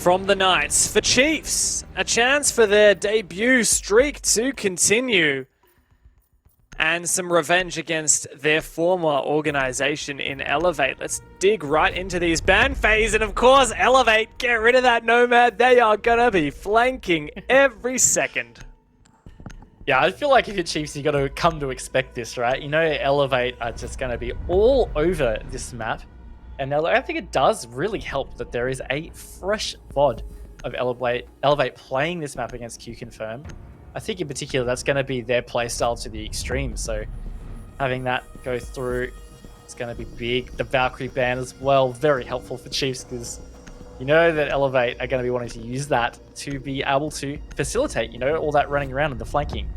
from the Knights. For Chiefs, a chance for their debut streak to continue. And some revenge against their former organization in Elevate. Let's dig right into these ban phase. And of course, Elevate, get rid of that Nomad. They are going to be flanking every second. Yeah, I feel like if you're Chiefs, you got to come to expect this, right? You know, Elevate are just going to be all over this map. And I think it does really help that there is a fresh VOD of Elevate playing this map against Q-Confirm. I think in particular, that's going to be their playstyle to the extreme. So having that go through, it's going to be big. The Valkyrie ban as well, very helpful for Chiefs because you know that Elevate are going to be wanting to use that to be able to facilitate, you know, all that running around and the flanking.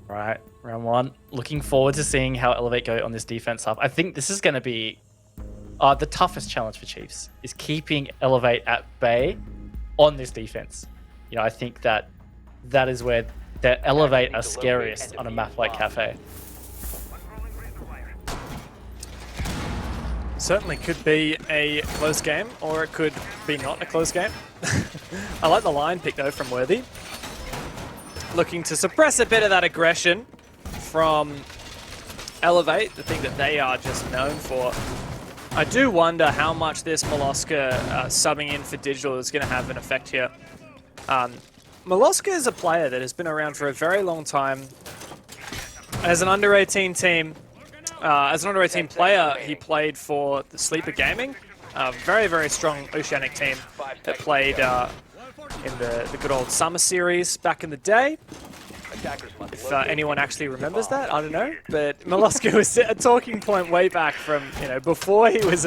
Right, round one. Looking forward to seeing how Elevate go on this defense hub. I think this is going to be the toughest challenge for Chiefs, is keeping Elevate at bay on this defense. You know, I think that is where the Elevate are scariest on a map like Cafe. Certainly could be a close game, or it could be not a close game. I like the line pick though from Worthy. Looking to suppress a bit of that aggression from Elevate, the thing that they are just known for. I do wonder how much this Moloska subbing in for Digital is going to have an effect here. Moloska is a player that has been around for a very long time. As an under-18 team, as an under-18 player, he played for the Sleeper Gaming, a very, very strong Oceanic team that played in the good old summer series back in the day. If anyone actually remembers that, I don't know. But Moloska was a talking point way back from, you know, before he was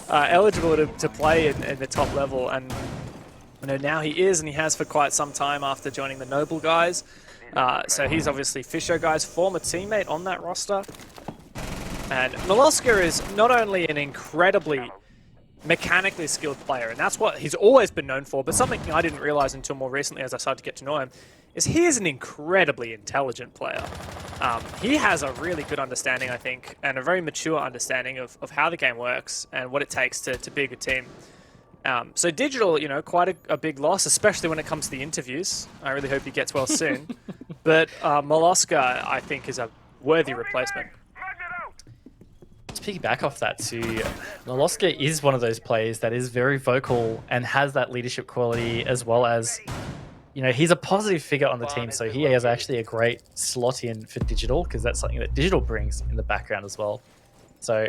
eligible to play in the top level. And you know, now he is, and he has for quite some time after joining the Noble guys. So he's obviously Fisher Guy's former teammate on that roster. And Moloska is not only an incredibly mechanically skilled player, and that's what he's always been known for, but something I didn't realize until more recently as I started to get to know him, is he is an incredibly intelligent player. He has a really good understanding, I think, and a very mature understanding of how the game works and what it takes to be a good team. So Digital, you know, quite a big loss, especially when it comes to the interviews. I really hope he gets well soon. But Moloska, I think, is a worthy replacement. To piggyback off that too, Moloska is one of those players that is very vocal and has that leadership quality, as well as, you know, he's a positive figure on the team. So he is actually a great slot in for Digital, because that's something that Digital brings in the background as well. So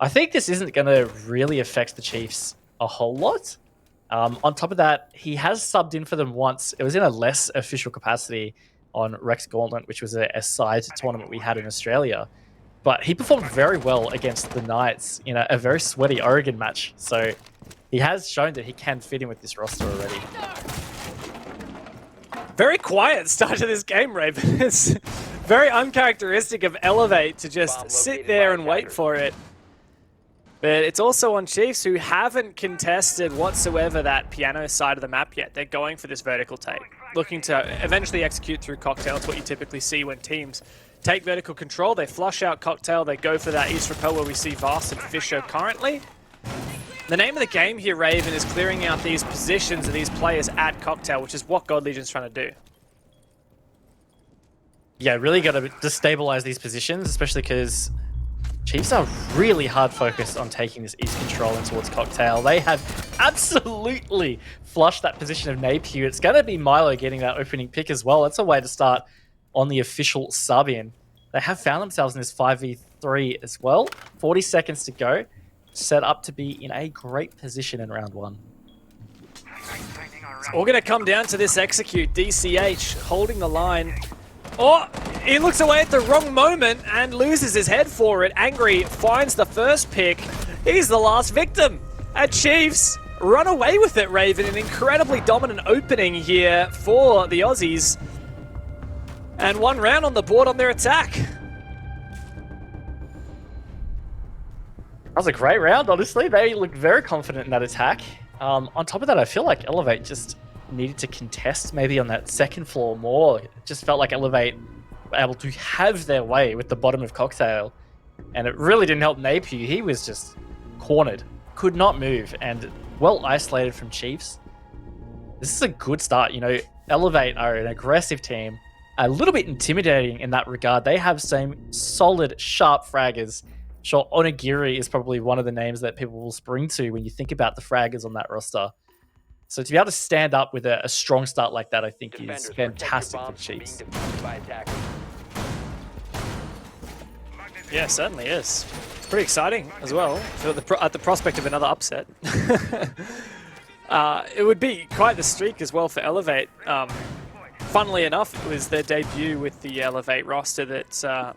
I think this isn't going to really affect the Chiefs a whole lot. On top of that, he has subbed in for them once. It was in a less official capacity on Rex Gauntlet, which was a side tournament we had in Australia. But he performed very well against the Knights in a very sweaty Oregon match. So he has shown that he can fit in with this roster already. Very quiet start to this game, Raven. It's very uncharacteristic of Elevate to just sit there and wait for it. But it's also on Chiefs, who haven't contested whatsoever that piano side of the map yet. They're going for this vertical take, looking to eventually execute through Cocktail. It's what you typically see when teams take vertical control. They flush out Cocktail, they go for that East Repel where we see Vast and Fisher currently. The name of the game here, Raven, is clearing out these positions of these players at Cocktail, which is what God Legion's trying to do. Yeah, really got to destabilize these positions, especially because Chiefs are really hard focused on taking this East control in towards Cocktail. They have absolutely flushed that position of Napier. It's going to be Milo getting that opening pick as well. That's a way to start on the official sub-in. They have found themselves in this 5v3 as well. 40 seconds to go. Set up to be in a great position in round one. It's all going to come down to this execute. DCH holding the line. Oh, he looks away at the wrong moment and loses his head for it. Angry finds the first pick. He's the last victim. And Chiefs run away with it, Raven. An incredibly dominant opening here for the Aussies. And 1 round on the board on their attack. That was a great round, honestly. They looked very confident in that attack. On top of that, I feel like Elevate just needed to contest maybe on that second floor more. It just felt like Elevate were able to have their way with the bottom of Cocktail. And it really didn't help Napier. He was just cornered, could not move, and well isolated from Chiefs. This is a good start. You know, Elevate are an aggressive team, a little bit intimidating in that regard. They have some solid, sharp fraggers. Sure, Onigiri is probably one of the names that people will spring to when you think about the fraggers on that roster. So to be able to stand up with a strong start like that, I think is fantastic for the Chiefs. Yeah, certainly is. It's pretty exciting as well at the prospect of another upset. It would be quite the streak as well for Elevate. Funnily enough, it was their debut with the Elevate roster that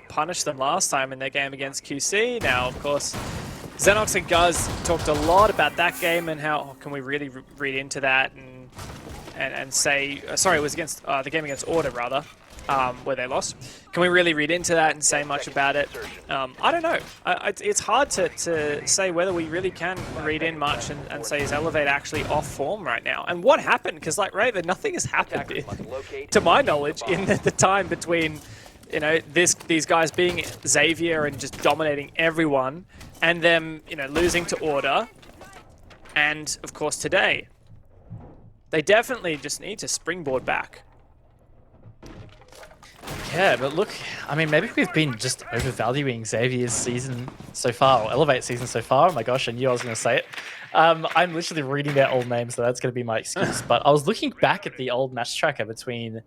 punished them last time in their game against QC. Now, of course, Xenox and Guz talked a lot about that game and how can we really read into that and say, sorry, it was against the game against Order rather, where they lost. Can we really read into that and say much about it? I don't know. It's hard to say whether we really can read in much and say is Elevate actually off form right now. And what happened? Because like Raven, nothing has happened to my knowledge in the time between, you know, these guys being Xavier and just dominating everyone, and them, you know, losing to Order, and of course today. They definitely just need to springboard back. Yeah, but look, I mean, maybe we've been just overvaluing Xavier's season so far, or Elevate season so far. Oh my gosh, I knew I was going to say it. I'm literally reading their old names, so that's going to be my excuse. But I was looking back at the old match tracker between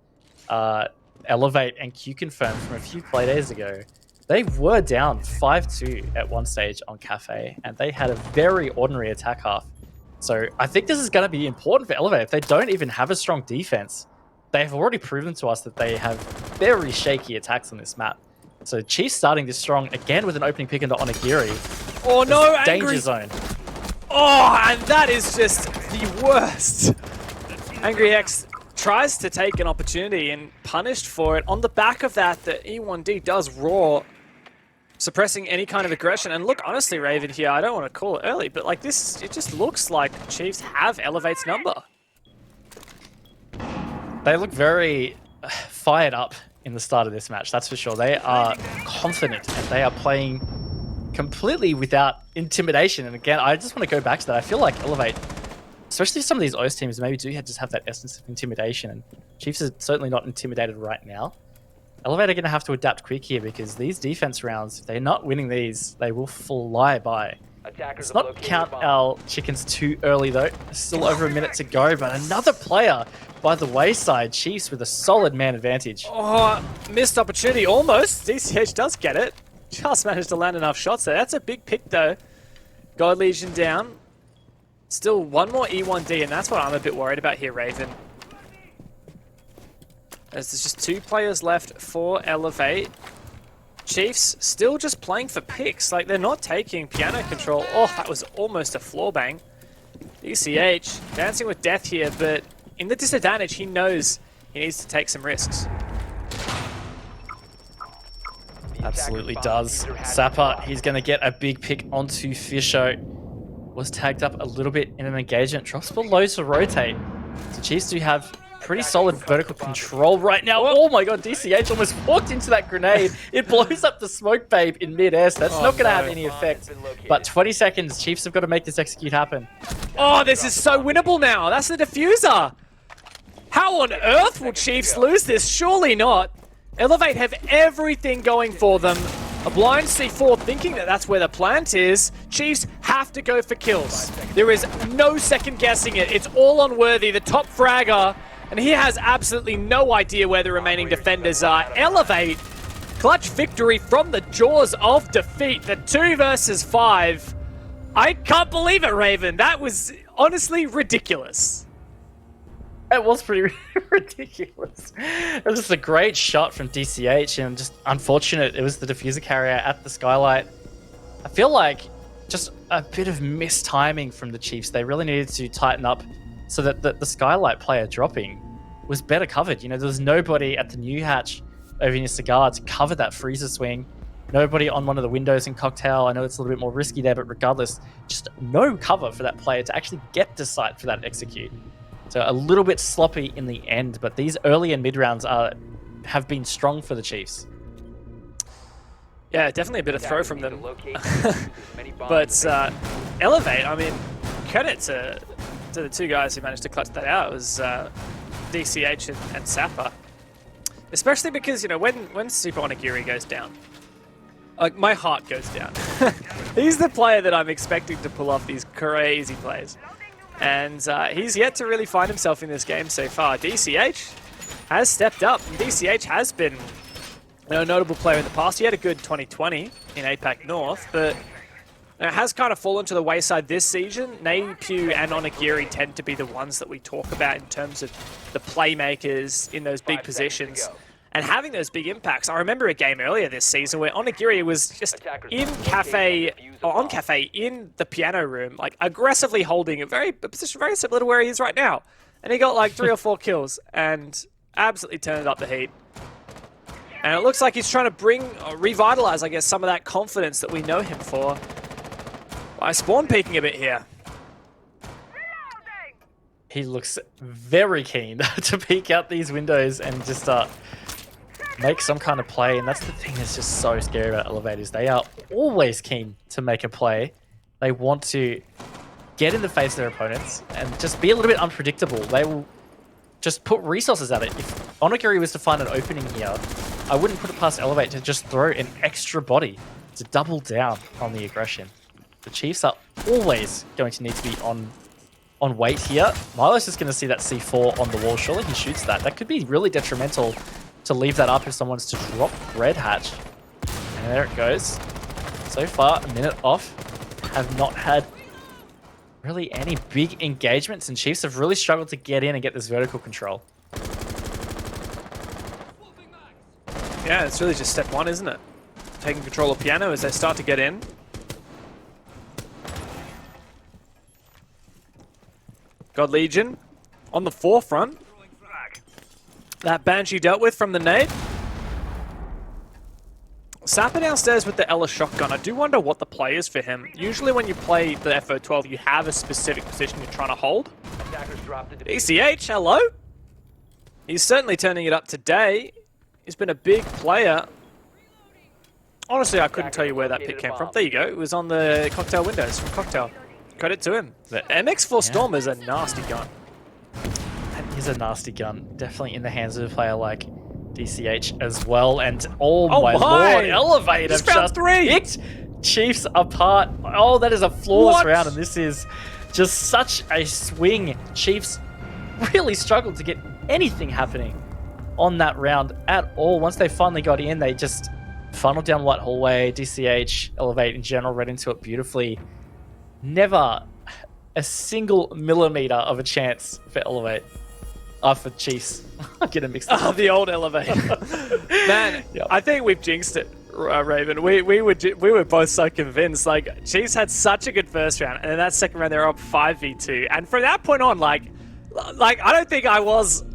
Elevate and Q-Confirm from a few play days ago. They were down 5-2 at one stage on Cafe, and they had a very ordinary attack half. So I think this is going to be important for Elevate. If they don't even have a strong defense, they've already proven to us that they have very shaky attacks on this map. So Chiefs starting this strong again with an opening pick into Onigiri. Oh no, danger Angry zone. Oh, and that is just the worst. Angry X tries to take an opportunity and punished for it. On the back of that, the E1D does roar, suppressing any kind of aggression. And look, honestly, Raven here, I don't want to call it early, but like this, it just looks like Chiefs have Elevate's number. They look very fired up in the start of this match, that's for sure. They are confident and they are playing completely without intimidation. And again, I just want to go back to that. I feel like Elevate, especially some of these OS teams, maybe do just have that essence of intimidation. And Chiefs are certainly not intimidated right now. Elevate are going to have to adapt quick here because these defense rounds, if they're not winning these, they will fly by. Let's not count our chickens too early though. There's still over a minute to go, but another player by the wayside. Chiefs with a solid man advantage. Oh, missed opportunity almost. DCH does get it. Just managed to land enough shots there. That's a big pick though. God Legion down. Still one more E1D, and that's what I'm a bit worried about here, Raven. As there's just 2 players left for Elevate. Chiefs still just playing for picks. Like, they're not taking piano control. Oh, that was almost a floor bang. DCH dancing with death here, but in the disadvantage, he knows he needs to take some risks. Absolutely does. Sapper, he's going to get a big pick onto Fisho. Was tagged up a little bit in an engagement. Drops below to rotate. So Chiefs do have pretty solid vertical control right now. Oh my god, DCH almost walked into that grenade. It blows up the smoke babe in mid-air, so that's not going to have any effect. But 20 seconds, Chiefs have got to make this execute happen. Oh, this is so winnable now. That's the diffuser. How on earth will Chiefs lose this? Surely not. Elevate have everything going for them. A blind C4 thinking that that's where the plant is. Chiefs have to go for kills. There is no second guessing it. It's all on Worthy, the top fragger. And he has absolutely no idea where the remaining defenders are. Elevate, clutch victory from the jaws of defeat. The 2 versus 5. I can't believe it, Raven. That was honestly ridiculous. It was pretty ridiculous. It was just a great shot from DCH, and just unfortunate it was the diffuser carrier at the skylight. I feel like just a bit of mistiming from the Chiefs. They really needed to tighten up so that the skylight player dropping was better covered. You know, there was nobody at the new hatch over near Cigar to cover that freezer swing. Nobody on one of the windows in Cocktail. I know it's a little bit more risky there, but regardless, just no cover for that player to actually get to site for that execute. So a little bit sloppy in the end, but these early and mid rounds have been strong for the Chiefs. Yeah, definitely a bit of throw from them. But Elevate, I mean, credit to the two guys who managed to clutch that out. It was DCH and Sapper. Especially because, you know, when Super Onigiri goes down, like, my heart goes down. He's the player that I'm expecting to pull off these crazy plays. And he's yet to really find himself in this game so far. DCH has stepped up. And DCH has been a notable player in the past. He had a good 2020 in APAC North, but it has kind of fallen to the wayside this season. Napew and Onigiri tend to be the ones that we talk about in terms of the playmakers in those big positions and having those big impacts. I remember a game earlier this season where Onigiri was just on cafe in the piano room, like aggressively holding a position very similar to where he is right now. And he got like 3 or 4 kills and absolutely turned up the heat. And it looks like he's trying to revitalize, I guess, some of that confidence that we know him for by spawn peeking a bit here. He looks very keen to peek out these windows and just make some kind of play. And that's the thing that's just so scary about Elevators. They are always keen to make a play. They want to get in the face of their opponents and just be a little bit unpredictable. They will just put resources at it. If Onigiri was to find an opening here, I wouldn't put it past Elevate to just throw an extra body to double down on the aggression. The Chiefs are always going to need to be on weight here. Milo's just going to see that C4 on the wall. Surely he shoots that. That could be really detrimental to leave that up if someone's to drop red hatch. And there it goes. So far, a minute off. Have not had really any big engagements, and Chiefs have really struggled to get in and get this vertical control. Yeah, it's really just step one, isn't it? Taking control of piano as they start to get in. God Legion on the forefront. That Banshee dealt with from the nade. Sapper downstairs with the Ella shotgun. I do wonder what the play is for him. Usually when you play the FO12, you have a specific position you're trying to hold. ECH, hello? He's certainly turning it up today. He's been a big player. Honestly, I couldn't tell you where that pick came from. There you go. It was on the Cocktail windows from Cocktail. Credit to him. The MX4 Storm is a nasty gun. That is a nasty gun. Definitely in the hands of a player like DCH as well. And oh my lord, Elevate have just picked Chiefs apart. Oh, that is a flawless round, and this is just such a swing. Chiefs really struggled to get anything happening on that round at all. Once they finally got in, they just funneled down White Hallway. DCH, Elevate in general, read into it beautifully. Never a single millimeter of a chance for Elevate. For Chiefs. I'm getting mixed up. The old Elevate. Man, yep. I think we've jinxed it, Raven. We were both so convinced. Like, Chiefs had such a good first round, and then that second round they were up 5v2. And from that point on, like I don't think I was...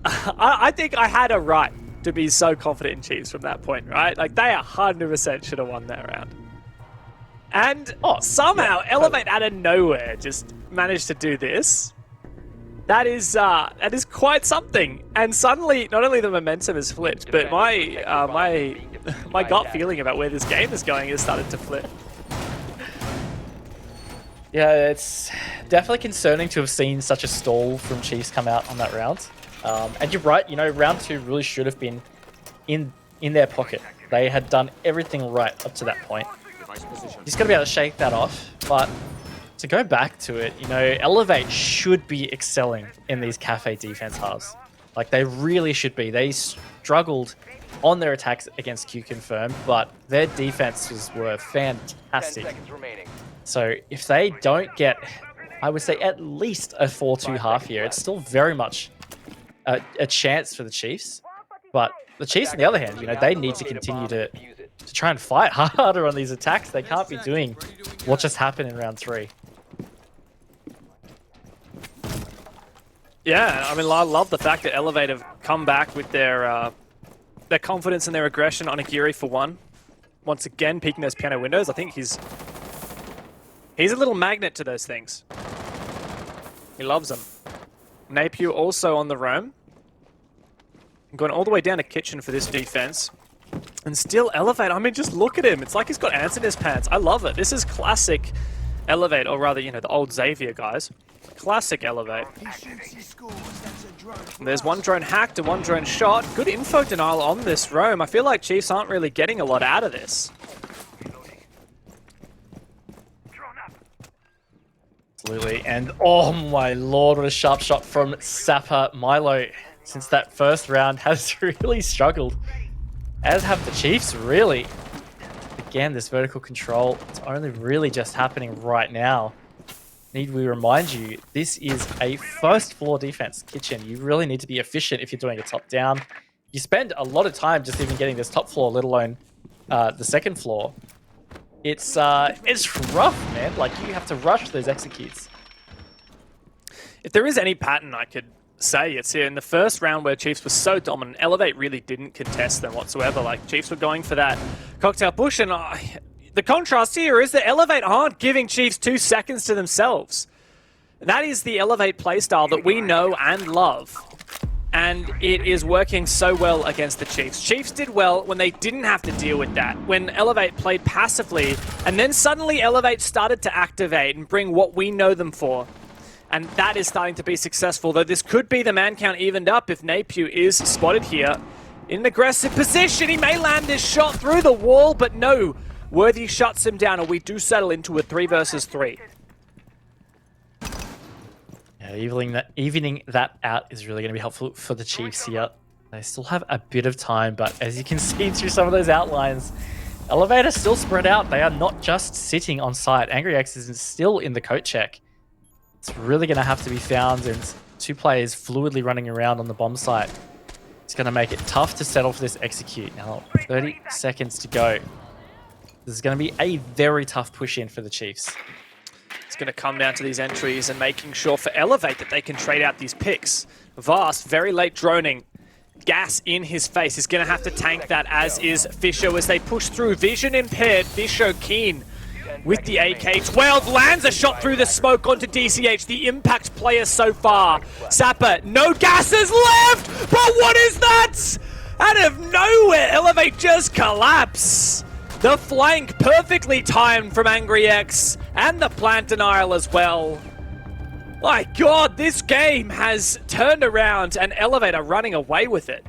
I think I had a right to be so confident in Chiefs from that point, right? Like, they 100% should have won that round. And somehow Elevate out of nowhere just managed to do this. That is quite something. And suddenly, not only the momentum has flipped, but my gut feeling about where this game is going has started to flip. Yeah, it's definitely concerning to have seen such a stall from Chiefs come out on that round. And you're right, you know, round 2 really should have been in their pocket. They had done everything right up to that point. Just got to be able to shake that off. But to go back to it, you know, Elevate should be excelling in these cafe defense halves. Like, they really should be. They struggled on their attacks against Q-Confirm, but their defenses were fantastic. So if they don't get, I would say, at least a 4-2 half here, it's still very much a chance for the Chiefs. But the Chiefs, on the other hand, they need to continue to try and fight harder on these attacks. They can't be doing what just happened in round 3. Yeah, I mean, I love the fact that Elevate have come back with their confidence and their aggression on Aguirre for one. Once again, peeking those piano windows. I think he's a little magnet to those things. He loves them. Napier also on the roam. Going all the way down to Kitchen for this defense. And still Elevate. I mean, just look at him. It's like he's got ants in his pants. I love it. This is classic Elevate, or rather, the old Xavier guys. Classic Elevate. And there's one drone hacked and one drone shot. Good info denial on this roam. I feel like Chiefs aren't really getting a lot out of this. Absolutely. And oh my lord, what a sharp shot from Sapper. Milo, since that first round, has really struggled. As have the Chiefs, really. Again, this vertical control, it's only really just happening right now. Need we remind you, this is a first floor defense. Kitchen, you really need to be efficient if you're doing a top down. You spend a lot of time just even getting this top floor, let alone the second floor. It's rough, man. Like, you have to rush those executes. If there is any pattern I could say, it's here in the first round where Chiefs were so dominant. Elevate really didn't contest them whatsoever. Like, Chiefs were going for that cocktail push, and the contrast here is that Elevate aren't giving Chiefs 2 seconds to themselves. That is the Elevate playstyle that we know and love. And it is working so well against the Chiefs. Chiefs did well when they didn't have to deal with that. When Elevate played passively, and then suddenly Elevate started to activate and bring what we know them for. And that is starting to be successful, though this could be the man count evened up if Napier is spotted here in an aggressive position. He may land this shot through the wall, but no. Worthy shuts him down, and we do settle into a 3 versus 3. Yeah, evening that out is really going to be helpful for the Chiefs here. They still have a bit of time, but as you can see through some of those outlines, Elevate is still spread out. They are not just sitting on site. Angry X is still in the coat check. It's really going to have to be found, and 2 players fluidly running around on the bomb site. It's going to make it tough to settle for this execute. Now, 30 seconds to go. This is going to be a very tough push-in for the Chiefs. It's going to come down to these entries and making sure for Elevate that they can trade out these picks. Vast, very late droning. Gas in his face. He's going to have to tank that, as is Fisher, as they push through. Vision impaired. Fisher keen with the AK-12. Lands a shot through the smoke onto DCH, the impact player so far. Sapper, no gases left! But what is that? Out of nowhere, Elevate just collapse. The flank perfectly timed from Angry X, and the plant denial as well. My god, this game has turned around, and Elevate are running away with it.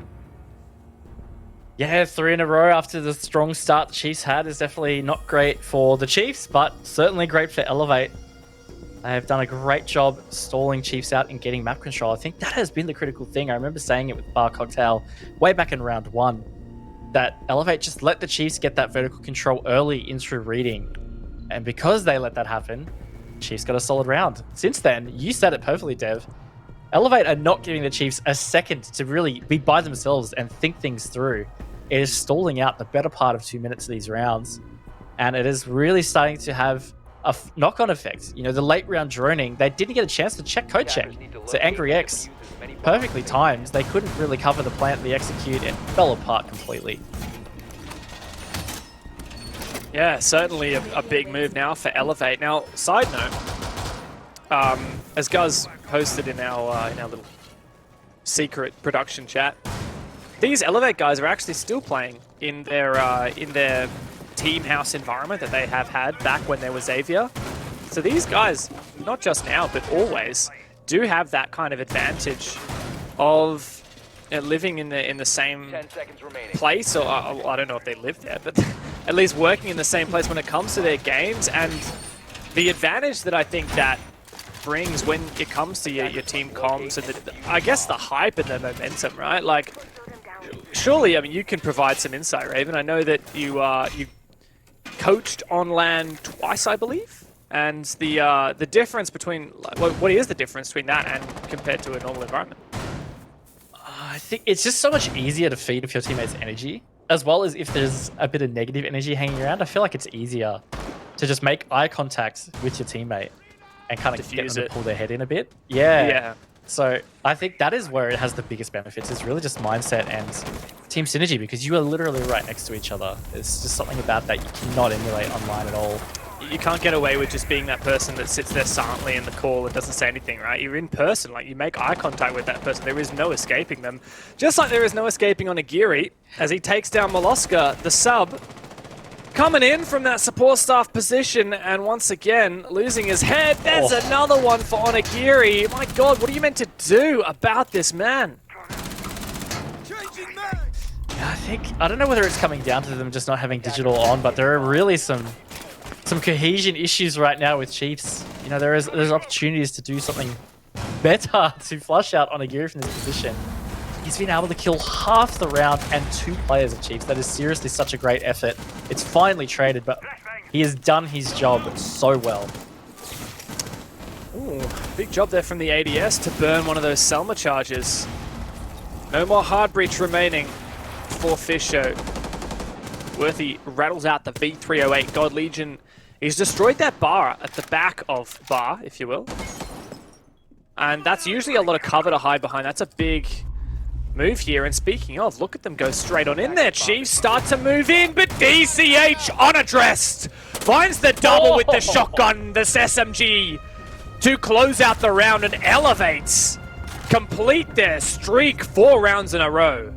Yeah, 3 in a row after the strong start the Chiefs had is definitely not great for the Chiefs, but certainly great for Elevate. They have done a great job stalling Chiefs out and getting map control. I think that has been the critical thing. I remember saying it with Bar Cocktail way back in round 1. That Elevate just let the Chiefs get that vertical control early in through reading. And because they let that happen, Chiefs got a solid round. Since then, you said it perfectly, Dev. Elevate are not giving the Chiefs a second to really be by themselves and think things through. It is stalling out the better part of 2 minutes of these rounds. And it is really starting to have a knock-on effect. The late round droning, they didn't get a chance to check code check. So Angry X, perfectly timed. They couldn't really cover the plant, the execute, and fell apart completely. Yeah, certainly a big move now for Elevate. Now, side note, as Guz posted in our little secret production chat, these Elevate guys are actually still playing in their team house environment that they have had back when there was Xavier. So these guys, not just now, but always, do have that kind of advantage of living in the same place, or I don't know if they live there, but at least working in the same place when it comes to their games. And the advantage that I think that brings when it comes to your team comms and I guess the hype and the momentum, right? Like, surely, I mean, you can provide some insight, Raven. I know that you coached on LAN twice, I believe. And the difference between, what is the difference between that and compared to a normal environment? I think it's just so much easier to feed off your teammates' energy, as well as if there's a bit of negative energy hanging around. I feel like it's easier to just make eye contact with your teammate and kind of get them to pull their head in a bit. Yeah. So I think that is where it has the biggest benefits. It's really just mindset and team synergy, because you are literally right next to each other. It's just something about that you cannot emulate online at all. You can't get away with just being that person that sits there silently in the call and doesn't say anything, right? You're in person, like you make eye contact with that person. There is no escaping them. Just like there is no escaping on Agiri as he takes down Molosca, the sub, coming in from that support staff position and once again losing his head. There's another one for Onigiri. My God, what are you meant to do about this man? I don't know whether it's coming down to them just not having digital on, but there are really some cohesion issues right now with Chiefs. You know, there's opportunities to do something better to flush out Onigiri from this position. He's been able to kill half the round and 2 players of Chiefs. That is seriously such a great effort. It's finally traded, but he has done his job so well. Ooh, big job there from the ADS to burn one of those Selma charges. No more hard breach remaining for Fisho. Worthy rattles out the V308. God Legion. He's destroyed that bar at the back of bar, if you will. And that's usually a lot of cover to hide behind. That's a big move here. And speaking of, look at them go straight on in there. Chiefs start to move in, but DCH unaddressed finds the double with the shotgun, this SMG, to close out the round and elevates. Complete their streak 4 rounds in a row.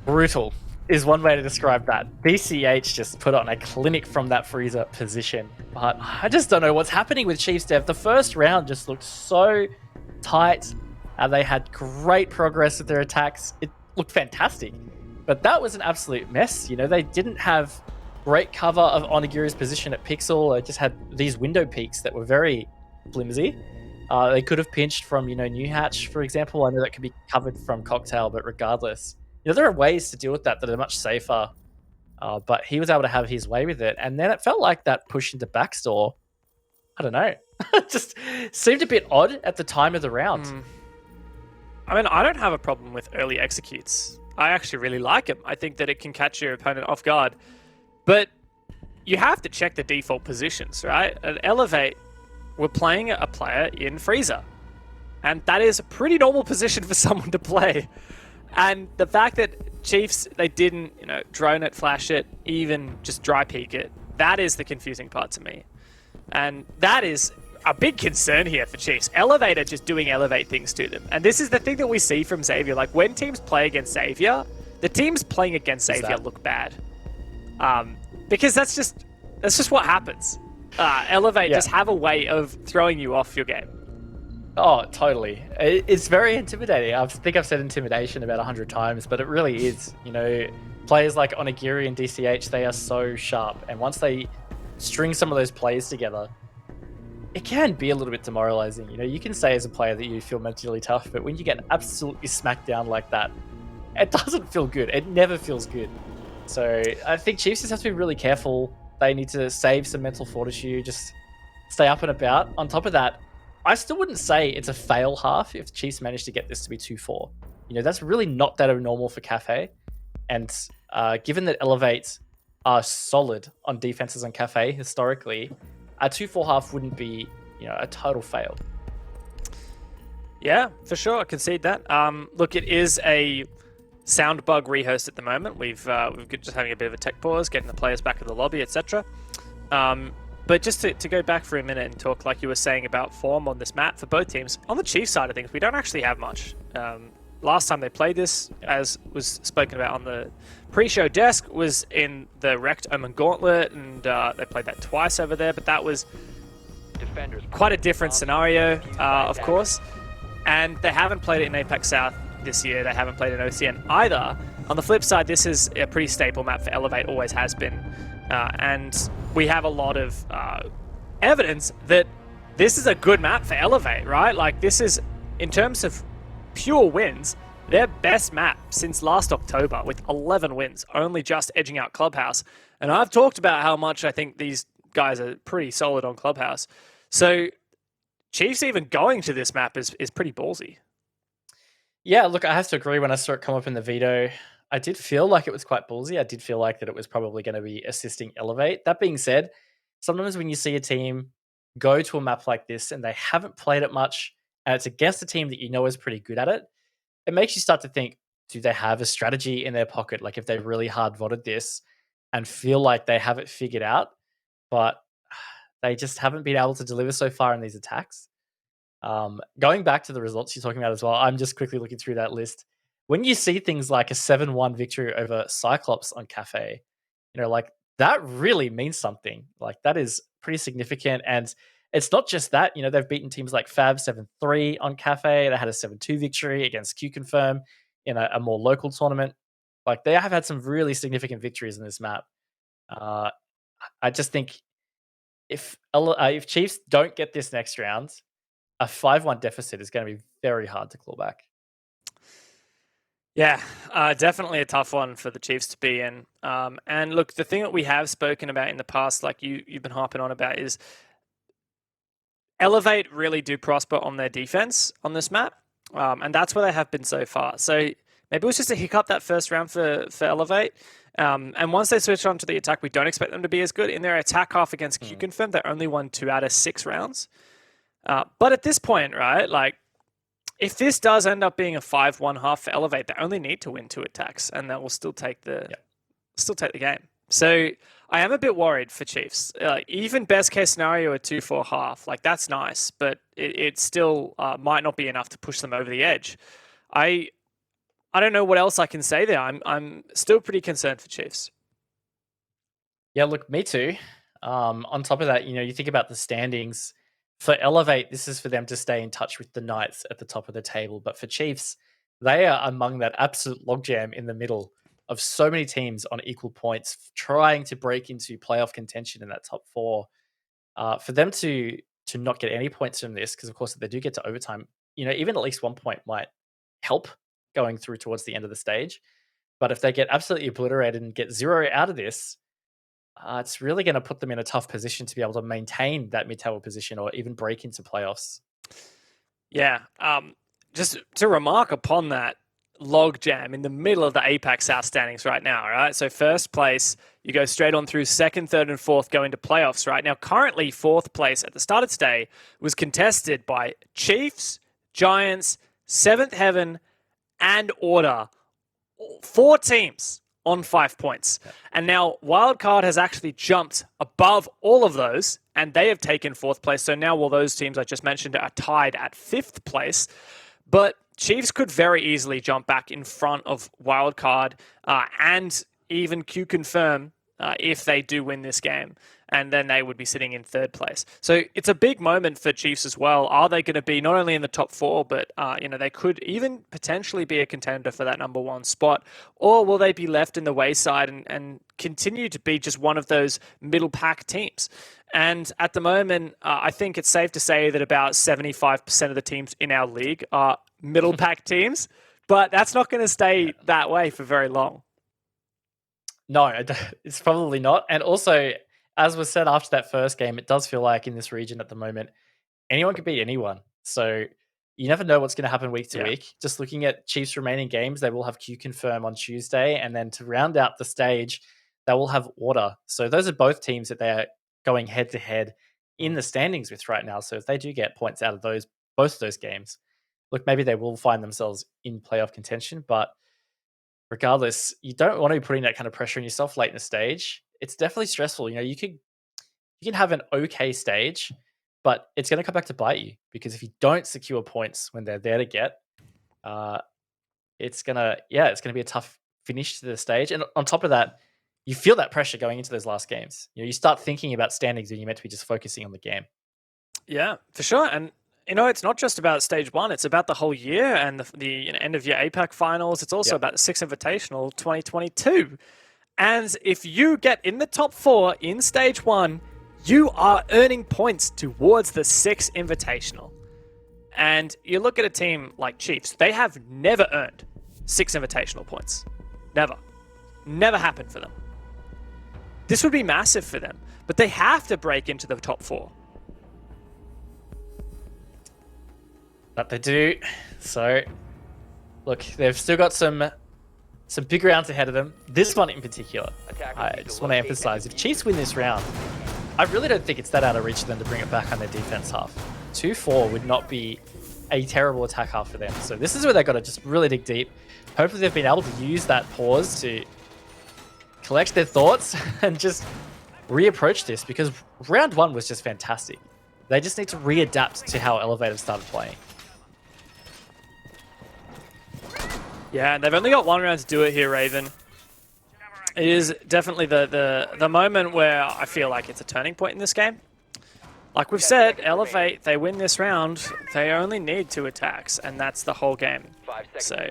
Brutal is one way to describe that. BCH just put on a clinic from that freezer position. But I just don't know what's happening with Chiefs Dev. The first round just looked so tight. They had great progress with their attacks. It looked fantastic. But that was an absolute mess. You know, they didn't have great cover of Onigiri's position at Pixel. They just had these window peaks that were very flimsy. They could have pinched from, you know, New Hatch, for example. I know that could be covered from Cocktail, but regardless, you know, there are ways to deal with that are much safer, but he was able to have his way with it. And then it felt like that push into backstore, I don't know, just seemed a bit odd at the time of the round. I mean, I don't have a problem with early executes. I actually really like him. I think that it can catch your opponent off guard. But you have to check the default positions, right? At Elevate, we're playing a player in Freezer. And that is a pretty normal position for someone to play. And the fact that Chiefs, they didn't, you know, drone it, flash it, even just dry peek it, that is the confusing part to me. And that is a big concern here for Chiefs. Elevate are just doing Elevate things to them. And this is the thing that we see from Xavier. Like, when teams play against Xavier, the teams playing against Xavier look bad. Because that's just what happens. Elevate just have a way of throwing you off your game. Oh, totally. It's very intimidating. I think I've said intimidation about 100 times, but it really is. You know, players like Onigiri and DCH, they are so sharp. And once they string some of those plays together, it can be a little bit demoralizing. You know, you can say as a player that you feel mentally tough, but when you get absolutely smacked down like that, it doesn't feel good. It never feels good. So I think Chiefs just have to be really careful. They need to save some mental fortitude, just stay up and about. On top of that, I still wouldn't say it's a fail half if Chiefs managed to get this to be 2-4. You know, that's really not that abnormal for Cafe. And given that Elevate are solid on defenses on Cafe historically, a 2-4 half wouldn't be, you know, a total fail. Yeah, for sure. I concede that. Look, it is a sound bug rehost at the moment. We've just having a bit of a tech pause, getting the players back in the lobby, etc. But just to go back for a minute and talk, like you were saying, about form on this map for both teams. On the Chiefs side of things, we don't actually have much. Last time they played this, as was spoken about on the pre-show desk, was in the Wrecked Omen Gauntlet, and they played that twice over there, but that was quite a different scenario, of course. And they haven't played it in APAC South this year. They haven't played in OCN either. On the flip side, this is a pretty staple map for Elevate, always has been. And we have a lot of evidence that this is a good map for Elevate, right? Like, this is, in terms of pure wins, their best map since last October with 11 wins, only just edging out Clubhouse. And I've talked about how much I think these guys are pretty solid on Clubhouse. So Chiefs even going to this map is pretty ballsy. Yeah, look, I have to agree. When I saw it come up in the veto, I did feel like it was quite ballsy. I did feel like that it was probably going to be assisting Elevate. That being said, sometimes when you see a team go to a map like this and they haven't played it much, and it's against a team that you know is pretty good at it, it makes you start to think, do they have a strategy in their pocket? Like if they really hard voted this and feel like they have it figured out, but they just haven't been able to deliver so far in these attacks. Going back to the results you're talking about as well, I'm just quickly looking through that list. When you see things like a 7-1 victory over Cyclops on Cafe, like that really means something. Like that is pretty significant. And it's not just that, they've beaten teams like Fab 7-3 on Cafe. They had a 7-2 victory against Q-Confirm in a more local tournament. Like they have had some really significant victories in this map. I just think if Chiefs don't get this next round, a 5-1 deficit is going to be very hard to claw back. Yeah, definitely a tough one for the Chiefs to be in. And look, the thing that we have spoken about in the past, like you've been harping on about, is Elevate really do prosper on their defense on this map. And that's where they have been so far. So maybe it was just a hiccup that first round for Elevate. And once they switch on to the attack, we don't expect them to be as good. In their attack half against Q-Confirm, they only won 2 out of 6 rounds. But at this point, right, like, if this does end up being a 5-1 half for Elevate, they only need to win 2 attacks, and that will still take the game. So I am a bit worried for Chiefs. Even best case scenario, a 2-4 half, like that's nice, but it still might not be enough to push them over the edge. I don't know what else I can say there. I'm still pretty concerned for Chiefs. Yeah, look, me too. On top of that, you think about the standings. For Elevate, this is for them to stay in touch with the Knights at the top of the table. But for Chiefs, they are among that absolute logjam in the middle of so many teams on equal points, trying to break into playoff contention in that top 4. For them to not get any points from this, because of course if they do get to overtime, even at least 1 point might help going through towards the end of the stage. But if they get absolutely obliterated and get 0 out of this, it's really going to put them in a tough position to be able to maintain that mid-table position or even break into playoffs. Yeah. Just to remark upon that log jam in the middle of the APAC South standings right now, right? So first place, you go straight on through second, third, and fourth, go into playoffs, right? Now, currently, fourth place at the start of today was contested by Chiefs, Giants, Seventh Heaven, and Order. 4 teams on 5 points. And now Wildcard has actually jumped above all of those, and they have taken 4th place. So now all those teams I just mentioned are tied at 5th place. But Chiefs could very easily jump back in front of Wildcard and even Q-Confirm if they do win this game. And then they would be sitting in 3rd place. So it's a big moment for Chiefs as well. Are they going to be not only in the top 4, but they could even potentially be a contender for that number 1 spot? Or will they be left in the wayside and continue to be just one of those middle pack teams? And at the moment, I think it's safe to say that about 75% of the teams in our league are middle pack teams. But that's not going to stay that way for very long. No, it's probably not. And also, as was said after that first game, it does feel like in this region at the moment, anyone could beat anyone. So you never know what's going to happen week to week. Just looking at Chiefs' remaining games, they will have Q-Confirm on Tuesday. And then to round out the stage, they will have Order. So those are both teams that they are going head-to-head in the standings with right now. So if they do get points out of both of those games, look, maybe they will find themselves in playoff contention. But regardless, you don't want to be putting that kind of pressure on yourself late in the stage. It's definitely stressful. You can have an okay stage, but it's going to come back to bite you, because if you don't secure points when they're there to get, it's going to be a tough finish to the stage. And on top of that, you feel that pressure going into those last games. You start thinking about standings when you're meant to be just focusing on the game. Yeah, for sure. And it's not just about stage 1. It's about the whole year and the end of year APAC finals. It's also about the 6 Invitational 2022. And if you get in the top 4 in stage 1, you are earning points towards the 6 Invitational. And you look at a team like Chiefs, they have never earned 6 Invitational points. Never. Never happened for them. This would be massive for them, but they have to break into the top 4. That they do. So, look, they've still got some big rounds ahead of them. This one in particular, I just want to emphasize, if Chiefs win this round, I really don't think it's that out of reach for them to bring it back on their defense half. 2-4 would not be a terrible attack half for them. So this is where they've got to just really dig deep. Hopefully they've been able to use that pause to collect their thoughts and just reapproach this, because round one was just fantastic. They just need to readapt to how Elevate have started playing. Yeah, and they've only got one round to do it here, Raven. It is definitely the moment where I feel like it's a turning point in this game. Like we've said, Elevate, they win this round, they only need 2 attacks, and that's the whole game. So,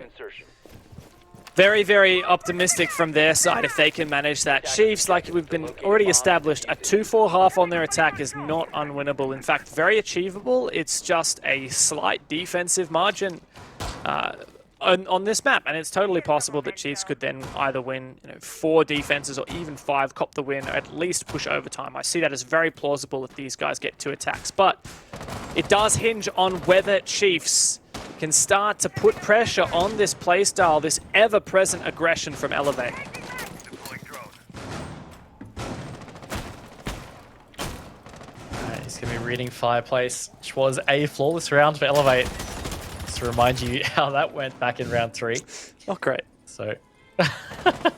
very, very optimistic from their side if they can manage that. Chiefs, like we've been already established, a 2-4 half on their attack is not unwinnable. In fact, very achievable. It's just a slight defensive margin on this map, and it's totally possible that Chiefs could then either win 4 defenses or even 5, cop the win, or at least push overtime. I see that as very plausible if these guys get 2 attacks, but it does hinge on whether Chiefs can start to put pressure on this playstyle, this ever-present aggression from Elevate. He's going to be reading Fireplace, which was a flawless round for Elevate. To remind you how that went back in round 3. Not great. So,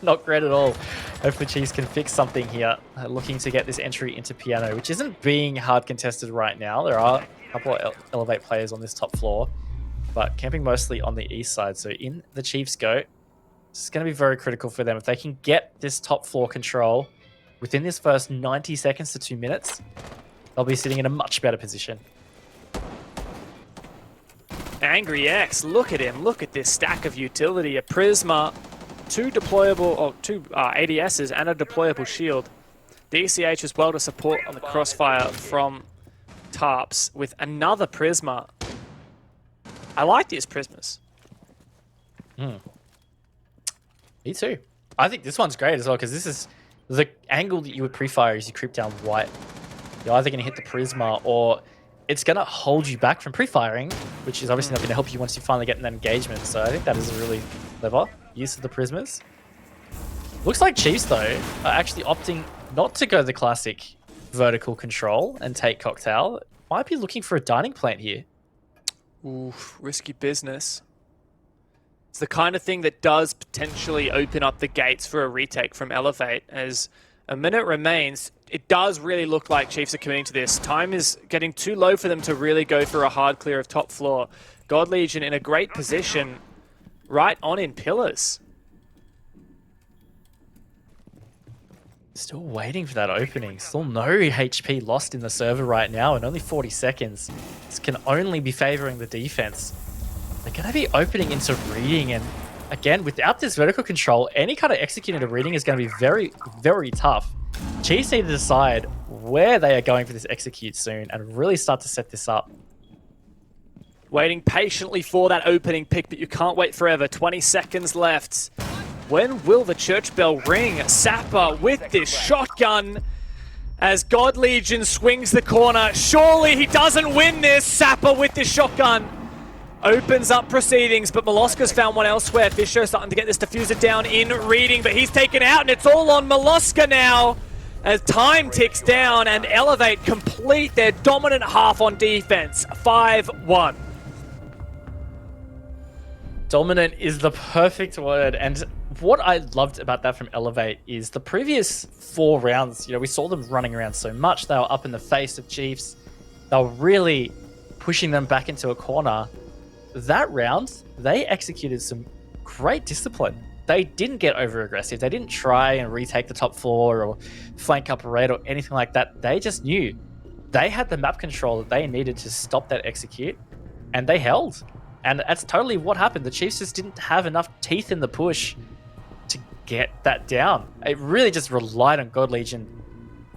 not great at all. Hopefully Chiefs can fix something here. Looking to get this entry into Piano, which isn't being hard contested right now. There are a couple of Elevate players on this top floor, but camping mostly on the east side. So in the Chiefs go, it's going to be very critical for them. If they can get this top floor control within this first 90 seconds to 2 minutes, they'll be sitting in a much better position. Angry X, look at him. Look at this stack of utility. A Prisma, 2 deployable, or 2 ADSs, and a deployable shield. DCH as well to support on the crossfire from Tarps with another Prisma. I like these Prismas. Me too. I think this one's great as well, because this is the angle that you would pre-fire as you creep down white. You're either going to hit the Prisma, or it's going to hold you back from pre-firing, which is obviously not going to help you once you finally get in that engagement. So I think that is a really clever use of the Prismas. Looks like Chiefs, though, are actually opting not to go the classic vertical control and take Cocktail. Might be looking for a dining plant here. Ooh, risky business. It's the kind of thing that does potentially open up the gates for a retake from Elevate. As a minute remains, it does really look like Chiefs are committing to this. Time is getting too low for them to really go for a hard clear of top floor. God Legion in a great position, right on in pillars. Still waiting for that opening. Still no HP lost in the server right now, and only 40 seconds. This can only be favoring the defense. They're going to be opening into reading, and again, without this vertical control, any kind of executing a reading is going to be very, very tough. Chiefs need to decide where they are going for this execute soon and really start to set this up. Waiting patiently for that opening pick, but you can't wait forever. 20 seconds left. When will the church bell ring? Sapper with this shotgun as God Legion swings the corner. Surely he doesn't win this. Sapper with this shotgun opens up proceedings, but Molosca's found one elsewhere. Fisher starting to get this diffuser down in reading, but he's taken out, and it's all on Molosca now as time ticks down and Elevate complete their dominant half on defense. 5-1. Dominant is the perfect word, and what I loved about that from Elevate is the previous 4 rounds, we saw them running around so much. They were up in the face of Chiefs. They were really pushing them back into a corner. That round, they executed some great discipline. They didn't get over-aggressive. They didn't try and retake the top floor or flank up a raid or anything like that. They just knew they had the map control that they needed to stop that execute, and they held. And that's totally what happened. The Chiefs just didn't have enough teeth in the push to get that down. It really just relied on God Legion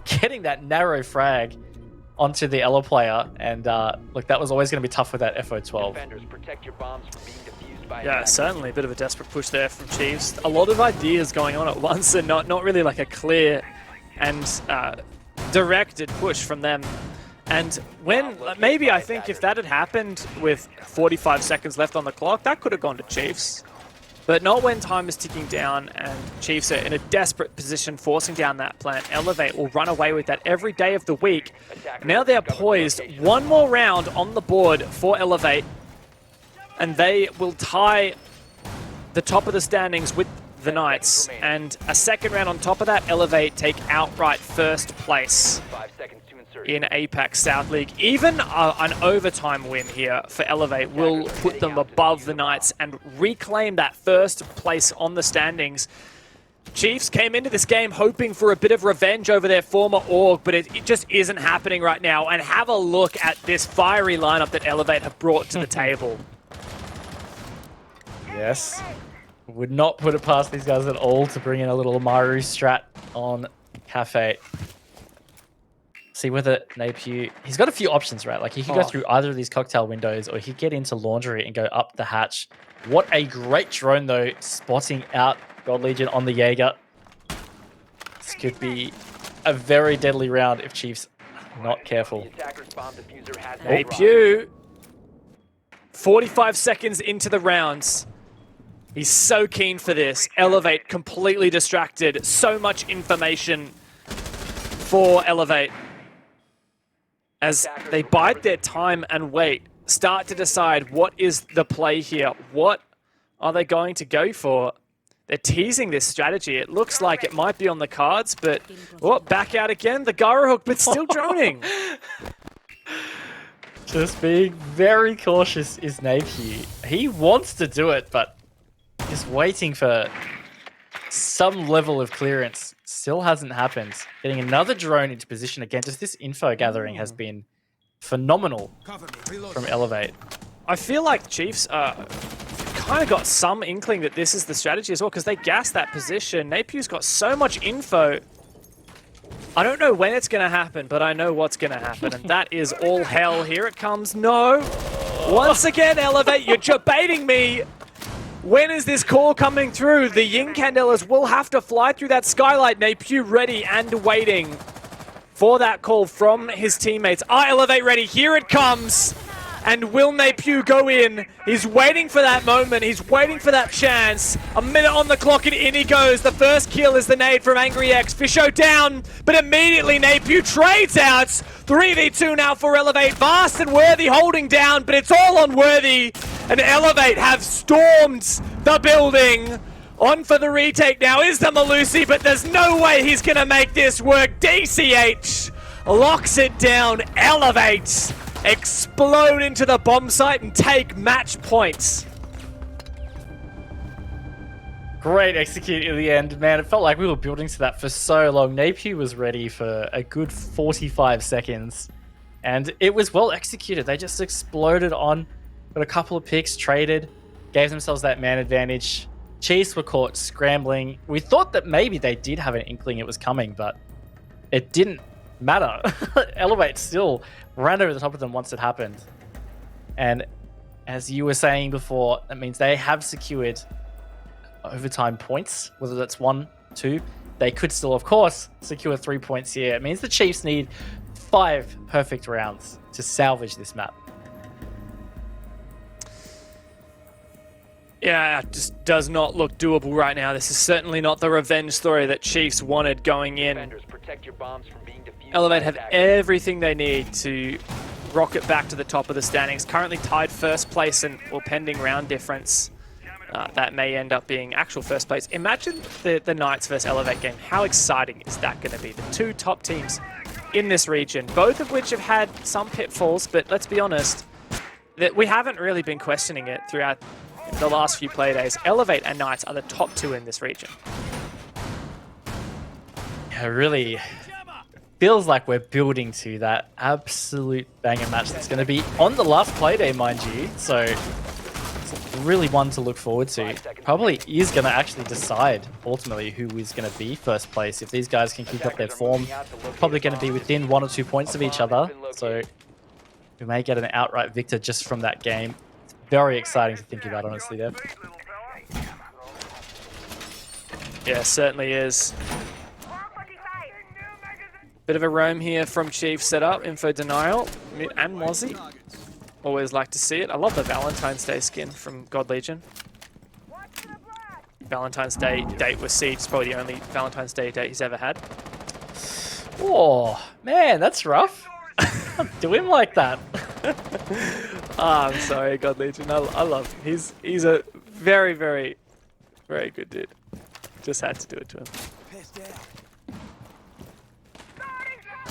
getting that narrow frag onto the Elo player, and look, that was always going to be tough with that FO12. Yeah, certainly a bit of a desperate push there from Chiefs. A lot of ideas going on at once, and not really like a clear and directed push from them. And when, maybe I think if that had happened with 45 seconds left on the clock, that could have gone to Chiefs. But not when time is ticking down and Chiefs are in a desperate position forcing down that plant. Elevate will run away with that every day of the week. Now they're poised. One more round on the board for Elevate. And they will tie the top of the standings with the Knights. And a second round on top of that, Elevate take outright first place in APAC South League. Even an overtime win here for Elevate will put them above the Knights and reclaim that first place on the standings. Chiefs came into this game hoping for a bit of revenge over their former org, but it just isn't happening right now. And have a look at this fiery lineup that Elevate have brought to the table. Yes. Would not put it past these guys at all to bring in a little Maru strat on Cafe. See whether Napier... He's got a few options, right? Like, he could go through either of these cocktail windows, or he could get into Laundry and go up the hatch. What a great drone, though, spotting out God Legion on the Jaeger. This could be a very deadly round if Chiefs are not careful. Napier, 45 seconds into the rounds. He's so keen for this. Elevate completely distracted. So much information for Elevate. As they bide their time and wait, start to decide what is the play here. What are they going to go for? They're teasing this strategy. It looks like it might be on the cards, but back out again. The gyro hook, but still droning. Just being very cautious is Napier. He wants to do it, but just waiting for some level of clearance. Still hasn't happened. Getting another drone into position again. Just this info gathering has been phenomenal from Elevate. I feel like Chiefs kind of got some inkling that this is the strategy as well, because they gassed that position. Napier's got so much info. I don't know when it's going to happen, but I know what's going to happen, and that is all hell. Here it comes. No. Once again, Elevate, you're baiting me. When is this call coming through? The Ying Candelas will have to fly through that skylight. Napier ready and waiting for that call from his teammates. Elevate ready. Here it comes. And will Napier go in? He's waiting for that moment. He's waiting for that chance. A minute on the clock and in he goes. The first kill is the nade from Angry X. Fisho down, but immediately Napier trades out. 3v2 now for Elevate. Vast and Worthy holding down, but it's all on Worthy. And Elevate have stormed the building. On for the retake now is the Malusi, but there's no way he's going to make this work. DCH locks it down. Elevate explode into the bomb site and take match points. Great execute in the end, man. It felt like we were building to that for so long. Napier was ready for a good 45 seconds, and it was well executed. They just exploded on, got a couple of picks, traded, gave themselves that man advantage. Chiefs were caught scrambling. We thought that maybe they did have an inkling it was coming, but it didn't matter. Elevate still ran over the top of them once it happened. And as you were saying before, that means they have secured overtime points, whether that's 1, 2. They could still, of course, secure 3 points here. It means the Chiefs need 5 perfect rounds to salvage this map. Yeah, it just does not look doable right now. This is certainly not the revenge story that Chiefs wanted going in. Elevate have everything they need to rocket back to the top of the standings. Currently tied first place and pending round difference. That may end up being actual first place. Imagine the Knights versus Elevate game. How exciting is that going to be? The 2 top teams in this region, both of which have had some pitfalls, but let's be honest, that we haven't really been questioning it throughout the last few play days. Elevate and Knights are the top 2 in this region. Yeah, really feels like we're building to that absolute banger match that's going to be on the last play day, mind you. So it's really one to look forward to. Probably is going to actually decide ultimately who is going to be first place. If these guys can keep up their form, probably going to be within 1 or 2 points of each other. So we may get an outright victor just from that game. It's very exciting to think about, honestly, Dev. Yeah, certainly is. Bit of a roam here from Chief setup, info denial, mid and Mozzie. Always like to see it. I love the Valentine's Day skin from God Legion. Valentine's Day date with Siege is probably the only Valentine's Day date he's ever had. Oh, man, that's rough. Don't do him like that. I'm sorry, God Legion. I love him. He's a very, very, very good dude. Just had to do it to him.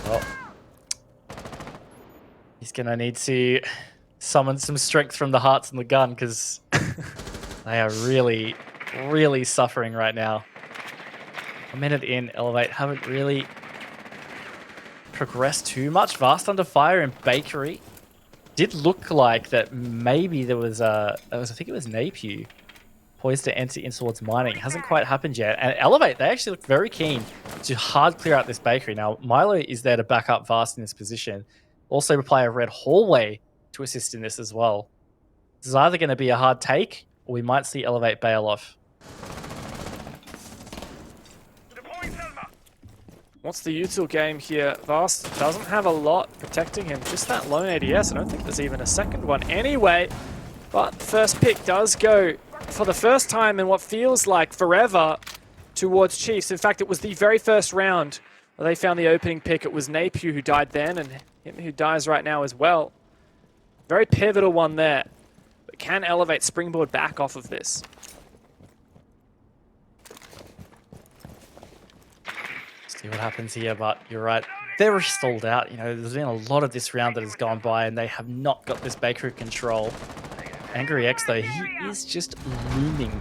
Well, he's going to need to summon some strength from the hearts and the gun because they are really, really suffering right now. A minute in, Elevate haven't really progressed too much. Vast under fire and Bakery. Did look like that maybe there was I think it was Napew poised to enter in towards mining. Hasn't quite happened yet. And Elevate, they actually look very keen to hard clear out this Bakery. Now, Milo is there to back up Vast in this position. Also apply a red hallway to assist in this as well. This is either going to be a hard take, or we might see Elevate bail off. What's the util game here? Vast doesn't have a lot protecting him. Just that lone ADS. I don't think there's even a second one anyway. But first pick does go for the first time in what feels like forever towards Chiefs. In fact, it was the very first round where they found the opening pick. It was Napew who died then and him who dies right now as well. Very pivotal one there. But can Elevate springboard back off of this? See what happens here, but you're right. They're stalled out. You know, there's been a lot of this round that has gone by, and they have not got this Bakery control. Angry X, though, he is just looming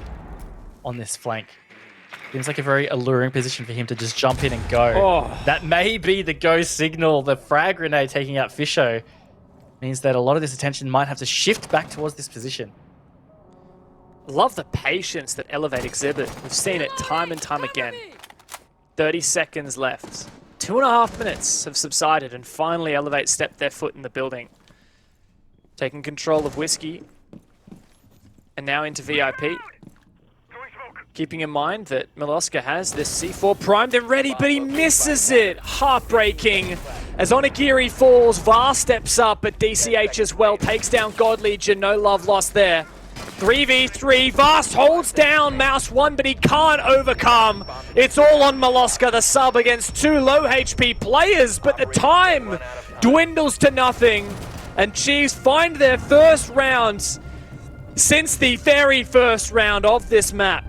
on this flank. Seems like a very alluring position for him to just jump in and go. Oh. That may be the go signal. The frag grenade taking out Fisho means that a lot of this attention might have to shift back towards this position. Love the patience that Elevate exhibit. We've seen it time and time again. 30 seconds left. 2.5 minutes have subsided, and finally Elevate stepped their foot in the building. Taking control of Whiskey. And now into VIP. Keeping in mind that Miloska has this C4 primed and ready, but he misses it. Heartbreaking. As Onigiri falls, VAR steps up, but DCH as well takes down God Legion. No love lost there. 3v3, Vast holds down Mouse 1, but he can't overcome. It's all on Miloska, the sub, against two low HP players, but the time dwindles to nothing. And Chiefs find their first rounds since the very first round of this map.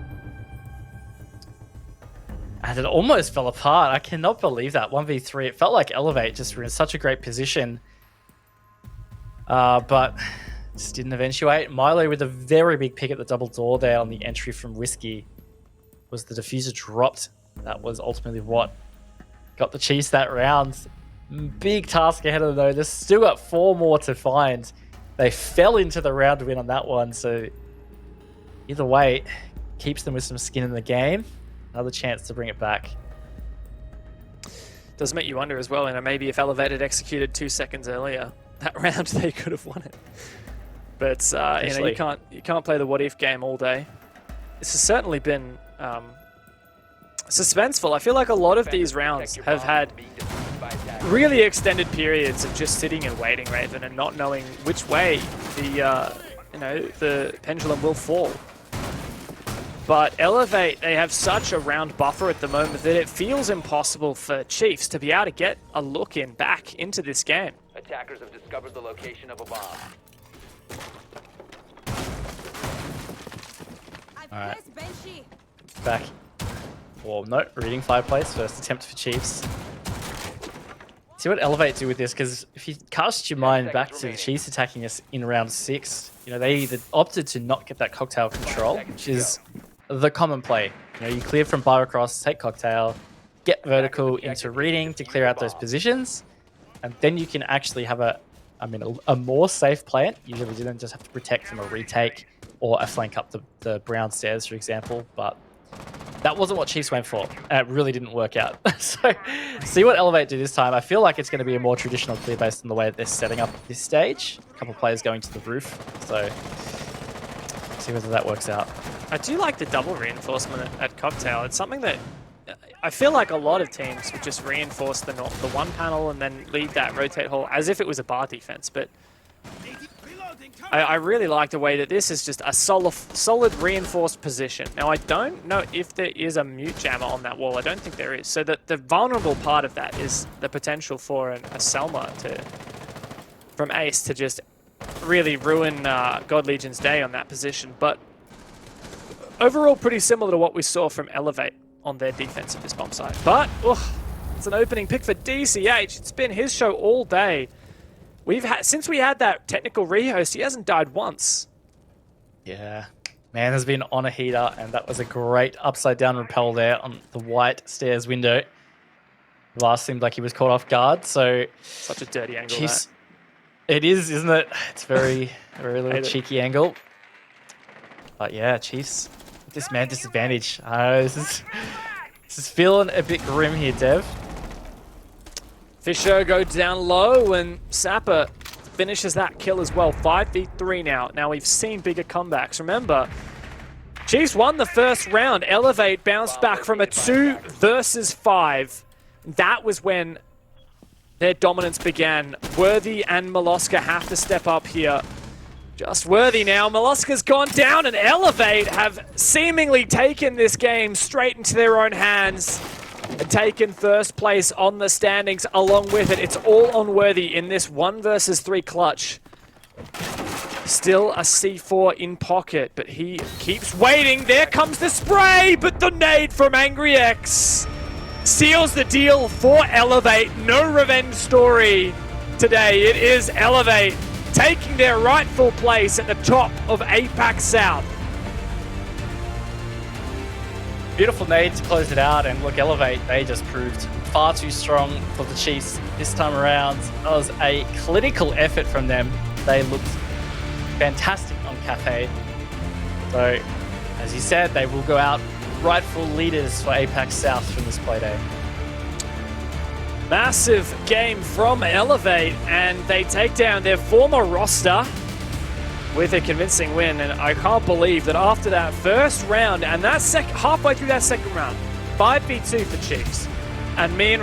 And it almost fell apart. I cannot believe that. 1v3. It felt like Elevate just were in such a great position. But just didn't eventuate. Milo with a very big pick at the double door there on the entry from Whiskey. Was the diffuser dropped? That was ultimately what got the Chiefs that round. Big task ahead of them though. There's still got 4 more to find. They fell into the round win on that one. So either way, keeps them with some skin in the game. Another chance to bring it back. Does make you wonder as well, maybe if Elevate had executed 2 seconds earlier, that round they could have won it. But you can't play the what if game all day. This has certainly been suspenseful. I feel like a lot of these rounds have had really extended periods of just sitting and waiting, Raven, and not knowing which way the pendulum will fall. But Elevate, they have such a round buffer at the moment that it feels impossible for Chiefs to be able to get a look in back into this game. Attackers have discovered the location of a bomb. Alright. Back. Well, no, reading fireplace. First attempt for Chiefs. See what Elevate do with this, because if you cast your mind back to the Chiefs attacking us in round 6, they either opted to not get that cocktail control, which is the common play. You clear from Byrocross, take cocktail, get vertical into reading to clear out those positions, and then you can actually have a more safe plant. Usually you don't just have to protect from a retake or a flank up the brown stairs, for example, but that wasn't what Chiefs went for, and it really didn't work out. So, see what Elevate do this time. I feel like it's going to be a more traditional clear based on the way that they're setting up at this stage. A couple of players going to the roof, so see whether that works out. I do like the double reinforcement at Cocktail. It's something that I feel like a lot of teams would just reinforce the one panel and then leave that rotate hole as if it was a bar defense. But I really like the way that this is just a solid reinforced position. Now, I don't know if there is a mute jammer on that wall. I don't think there is. So that the vulnerable part of that is the potential for a Selma from Ace to just really ruin God Legion's day on that position. But overall, pretty similar to what we saw from Elevate on their defense of this bomb site. But it's an opening pick for DCH. It's been his show all day. Since we had that technical rehost, he hasn't died once. Yeah, man has been on a heater, and that was a great upside down rappel there on the white stairs window. Last seemed like he was caught off guard, so such a dirty angle. It is, isn't it? It's very little cheeky angle. But yeah, Chiefs, this man disadvantage. This is feeling a bit grim here, Dev. Fisher goes down low, and Sapper finishes that kill as well. 5v3 now. Now we've seen bigger comebacks. Remember, Chiefs won the first round. Elevate bounced back from a 2 versus 5. That was when their dominance began. Worthy and Moloska have to step up here. Just Worthy now. Moloska's gone down, and Elevate have seemingly taken this game straight into their own hands and taken first place on the standings along with it. It's all on Worthy in this 1 versus 3 clutch. Still a C4 in pocket, but he keeps waiting. There comes the spray, but the nade from Angry X seals the deal for Elevate. No revenge story today. It is Elevate taking their rightful place at the top of APAC South. Beautiful nade to close it out, and look, Elevate, they just proved far too strong for the Chiefs this time around. That was a clinical effort from them. They looked fantastic on Cafe. So, as you said, they will go out rightful leaders for APAC South from this playday. Massive game from Elevate, and they take down their former roster with a convincing win. And I can't believe that after that first round and that halfway through that second round, 5v2 for Chiefs, and me and